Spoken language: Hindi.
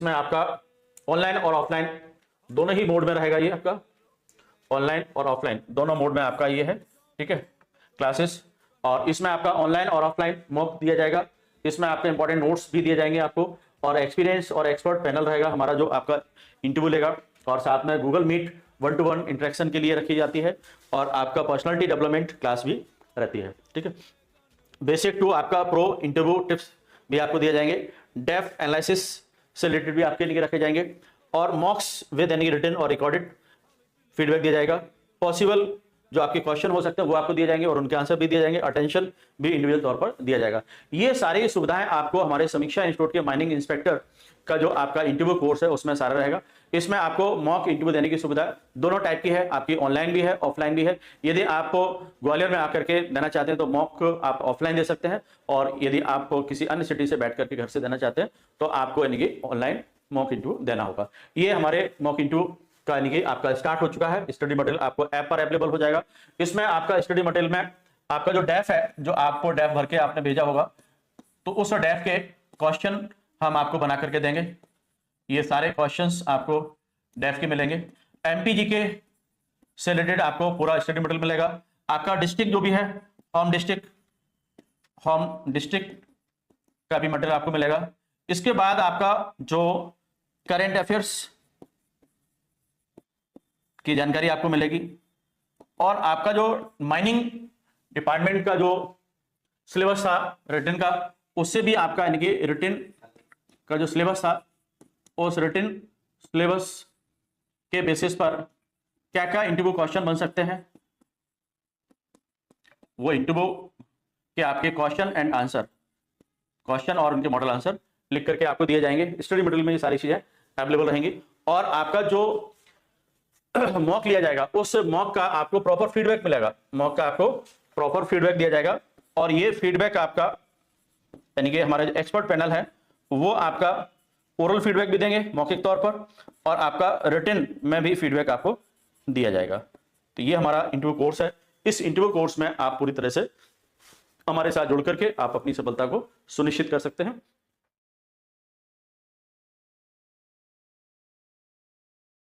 इसमें आपका ऑनलाइन और ऑफलाइन दोनों ही मोड में रहेगा, ये आपका ऑनलाइन और ऑफलाइन दोनों मोड में आपका ये है, ठीक है, क्लासेस। और इसमें आपका ऑनलाइन और ऑफलाइन मॉक दिया जाएगा, इसमें आपके इंपॉर्टेंट नोट्स भी दिए जाएंगे आपको, और एक्सपीरियंस और एक्सपर्ट पैनल रहेगा हमारा जो आपका इंटरव्यू लेगा, और साथ में गूगल मीट 1-to-1 इंटरेक्शन के लिए रखी जाती है, और आपका पर्सनालिटी डेवलपमेंट क्लास भी रहती है, ठीक है। बेसिक टू आपका प्रो इंटरव्यू टिप्स भी आपको दिए जाएंगे, डेप्थ एनालिसिस से रिलेटेड भी आपके लिए रखे जाएंगे, और मॉक्स विद एनी रिटन और रिकॉर्डेड फीडबैक दिया जाएगा। पॉसिबल जो आपके क्वेश्चन हो सकते हैं वो आपको दिए जाएंगे और उनके आंसर भी दिए जाएंगे, अटेंशन भी इंडिविजुअल तौर पर दिया जाएगा। ये सारी सुविधाएं आपको हमारे समीक्षा इंस्टीट्यूट के माइनिंग इंस्पेक्टर का जो आपका इंटरव्यू कोर्स है उसमें सारा रहेगा। इसमें आपको मॉक इंटरव्यू देने की सुविधा दोनों टाइप की है, आपकी ऑनलाइन भी है ऑफलाइन भी है। यदि आपको ग्वालियर में आकर के देना चाहते हैं तो मॉक आप ऑफलाइन दे सकते हैं, और यदि आपको किसी अन्य सिटी से बैठ करके घर से देना चाहते हैं तो आपको यानी कि ऑनलाइन मॉक इंटरव्यू देना होगा। ये हमारे मॉक इंटरव्यू का यानी कि आपका स्टार्ट हो चुका है। स्टडी मटेरियल आपको ऐप पर अवेलेबल हो जाएगा। इसमें आपका स्टडी मटेरियल में आपका जो डेफ है, जो आपको डेफ भर के आपने भेजा होगा, तो उस डेफ के क्वेश्चन हम आपको बना करके देंगे। ये सारे क्वेश्चंस आपको डेफ के मिलेंगे। एमपीजी के से रिलेटेड आपको पूरा स्टडी मटेरियल मिलेगा। आपका डिस्ट्रिक्ट जो भी है, होम डिस्ट्रिक्ट का भी मटेरियल आपको मिलेगा। इसके बाद आपका जो करंट अफेयर्स की जानकारी आपको मिलेगी, और आपका जो माइनिंग डिपार्टमेंट का जो सिलेबस था रिटन का, उससे भी आपका यानी कि रिटन का जो सिलेबस था, उस रिटन सिलेबस के बेसिस पर क्या क्या इंटरव्यू क्वेश्चन बन सकते हैं, वो इंटरव्यू के आपके क्वेश्चन एंड आंसर, क्वेश्चन और उनके मॉडल आंसर लिख करके आपको दिए जाएंगे। स्टडी मटेरियल में ये सारी चीजें अवेलेबल रहेंगी। और आपका जो मॉक लिया जाएगा उस मॉक का आपको प्रॉपर फीडबैक मिलेगा, मॉक का आपको प्रॉपर फीडबैक दिया जाएगा, और ये फीडबैक आपका यानी कि हमारा जो एक्सपर्ट पैनल है वो आपका ओरल फीडबैक भी देंगे मौखिक तौर पर, और आपका रिटन में भी फीडबैक आपको दिया जाएगा। तो ये हमारा इंटरव्यू कोर्स है। इस इंटरव्यू कोर्स में आप पूरी तरह से हमारे साथ जुड़ करके आप अपनी सफलता को सुनिश्चित कर सकते हैं।